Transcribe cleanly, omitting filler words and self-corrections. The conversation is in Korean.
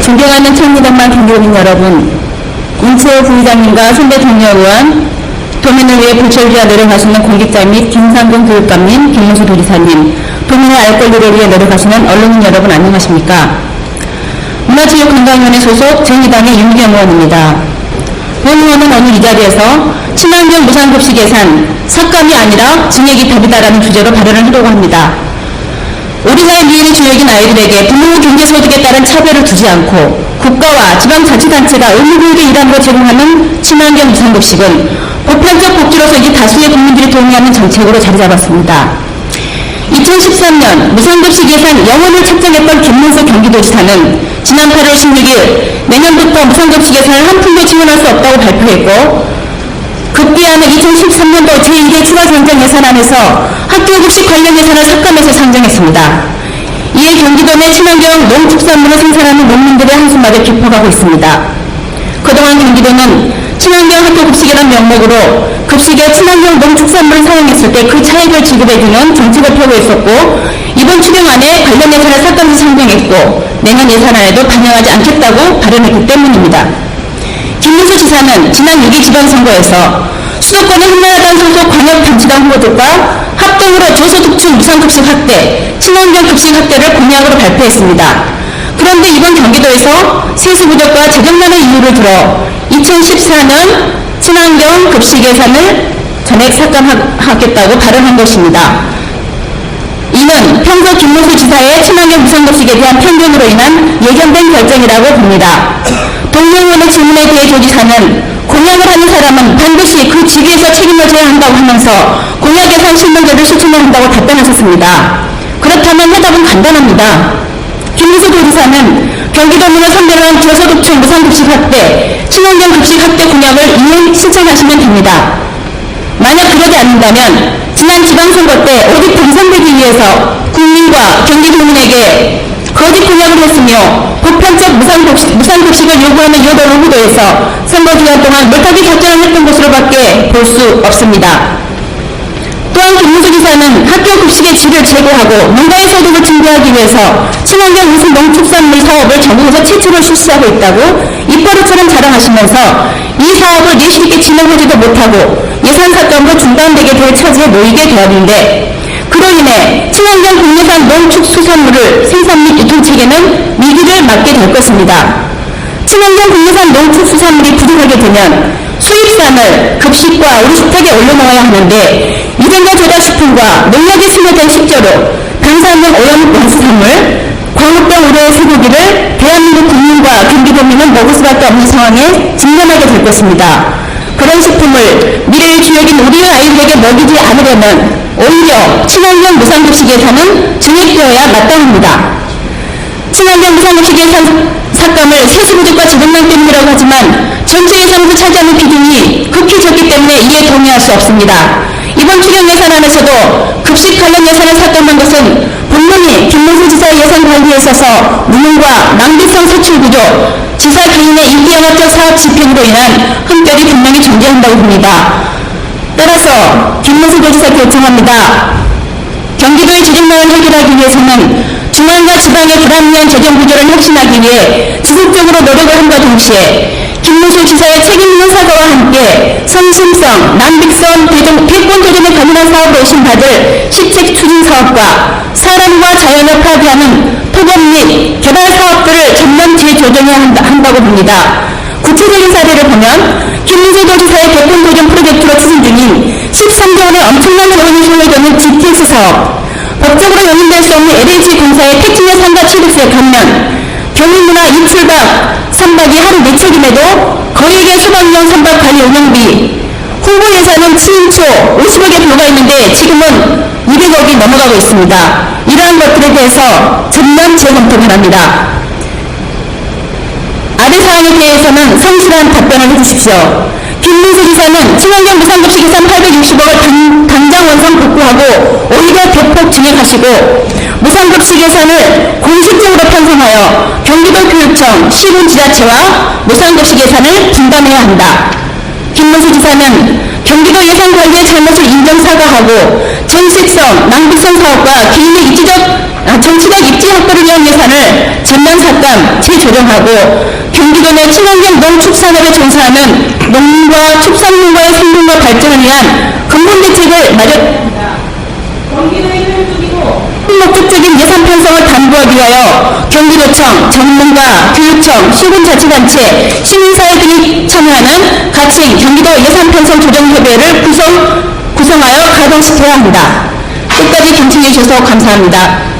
존경하는 천리동만 경기도민 여러분, 임채호 부의장님과 선배 동료 의원, 도민을 위해 불철주야 노력하시는 공직자 및 김상경 교육감님, 김문수 도지사님, 도민의 알 권리를 위해 노력하시는 언론인 여러분 안녕하십니까? 문화체육관광위원회 소속 정의당의 윤기영 의원입니다. 본 의원은 오늘 이 자리에서 친환경 무상급식 예산 삭감이 아니라 증액이 답이다라는 주제로 발언을 하려고 합니다. 우리나라의 미래의 주역인 아이들에게 부모 경제소득에 따른 차별을 두지 않고 국가와 지방자치단체가 의무교육의 일환으로 제공하는 친환경 무상급식은 보편적 복지로서 이제 다수의 국민들이 동의하는 정책으로 자리 잡았습니다. 2013년 무상급식 예산 영원을 책정했던 김문수 경기도지사는 지난 8월 16일 내년부터 무상급식 예산을 한 푼도 지원할 수 없다고 발표했고, 급기야는 2013년도 제1회 추가정정 예산안에서 학교급식 관련 예산을 삭감해서 상정했습니다. 이에 경기도 내 친환경 농축산물을 생산하는 농민들의 한숨마저 깊어가고 있습니다. 그동안 경기도는 친환경 학교급식이라는 명목으로 급식에 친환경 농축산물을 사용했을 때 그 차익을 지급해주는 정책을 펴고 있었고, 이번 추경안에 관련 예산을 삭감해서 상정했고 내년 예산안에도 반영하지 않겠다고 발언했기 때문입니다. 김문수 지사는 지난 6.2 지방선거에서 수도권의 한나라당 소속 광역단체당 후보들과 합동으로 저소득층 무상급식 확대, 친환경 급식 확대를 공약으로 발표했습니다. 그런데 이번 경기도에서 세수 부족과 재정난의 이유를 들어 2014년 친환경 급식 예산을 전액 삭감하겠다고 발언한 것입니다. 이는 평소 김문수 지사의 친환경 무상급식에 대한 편견으로 인한 예견된 결정이라고 봅니다. 동료 의원의 질문에 대해 조지사는 공약을 하는 사람은 반드시 그 직위에서 책임을 져야 한다고 하면서 공약 예산 실명제를 실천해야 한다고 답변하셨습니다. 그렇다면 해답은 간단합니다. 김문수 도지사는 경기도민을 상대로 한 저소득층 무상급식 확대, 친환경 급식 확대 공약을 이행 실천하시면 됩니다. 만약 그러지 않는다면 지난 지방선거 때 오직 당선되기 위해서 국민과 경기도민에게 거짓 공약을 했으며 보편적 무상급식을 요구하는 여덟 후보에서 선거 기간 동안 물타기 작전을 했던 것으로밖에 볼 수 없습니다. 또한 김문수 지사는 학교 급식의 질을 제고하고 농가의 소득을 증대하기 위해서 친환경 우수 농축산물 사업을 전국에서 최초로 실시하고 있다고 입버릇처럼 자랑하시면서 이 사업을 내실 있게 진행하지도 못하고 예산 삭감으로 중단되게 될 처지에 놓이게 되었는데, 그로 인해 친환경 국내산 농축수산물을 생산 및 유통체계는 위기를 맞게 될 것입니다. 친환경 국내산 농축수산물이 부족하게 되면 수입산을 급식과 우리 식탁에 올려놓아야 하는데, 유전자 조작식품과 농약이 스며든 식재료, 방사능 오염 원수산물, 광우병 우려의 쇠고기를 대한민국 국민과 경기도민은 먹을 수밖에 없는 상황에 직면하게 될 것입니다. 그런 식품을 미래의 주역인 우리의 아이들에게 먹이지 않으려면 오히려 친환경 무상급식 예산은 증액되어야 마땅합니다. 친환경 무상급식 예산 삭감을 세수 부족과 재정난 때문이라고 하지만 전체 예산에서 차지하는 비중이 극히 적기 때문에 이에 동의할 수 없습니다. 이번 추경 예산안에서도 급식 관련 예산을 삭감한 것은 분명히 김문수 지사의 예산 관리에 있어서 무능과 낭비성 소출 구조, 지사 개인의 인기영합적 사업 집행으로 인한 흠결이 분명히 존재한다고 봅니다. 따라서 김문수 도지사께 요청합니다. 경기도의 재정난을 해결하기 위해서는 중앙과 지방의 불합리한 재정구조를 혁신하기 위해 지속적으로 노력을 함과 동시에 김문수 지사의 책임 있는 사과와 함께 성심성, 남북선, 대권 도전에 관련한 사업으로 의심받을 시책 추진 사업과 사람과 자연을 파괴하는 토건 및 개발 사업들을 전면 재조정해야 한다고 봅니다. 구체적인 사례를 보면 김문수 도지사의 대권 도전 프로젝트로 추진 중인 13조 원의 엄청난 돈이 소요되는 GTX 사업, 법적으로 용인될 수 없는 LH 공사의 택지내 상가 취득세 감면, 교민문화 2출박 3박이 하루 4책임에도 거액의 수박용 3박 관리 운영비, 홍보 예산은 7조 50억에 불과했는데 지금은 200억이 넘어가고 있습니다. 이러한 것들에 대해서 전면 재검토 바랍니다. 아래 사항에 대해서는 성실한 답변을 해주십시오. 김문수 지사는 친환경 무상급식 예산 860억을 당장 원상 복구하고 오히려 대폭 증액하시고, 무상급식 예산을 공식적으로 편성하여 경기도 교육청, 시군 지자체와 무상급식 예산을 분담해야 한다. 김문수 지사는 경기도 예산 관리의 잘못을 인정 사과하고 정식성, 낭비성 사업과 개인의 정치적 입지 확보를 위한 예산을 전면 삭감, 재조정하고 경기도 내 친환경 농축산업에 종사하는 농민과 축산농가의 생존과 발전을 위한 근본 대책을 마련합니다. 경기도의 효율적이고 목적적인 예산 편성을 담보하기 위하여 경기도청, 전문가, 교육청, 시군자치단체, 시민사회 등이 참여하는 가칭 경기도 예산편성조정협의회를 구성하여 가동시켜야 합니다. 끝까지 경청해 주셔서 감사합니다.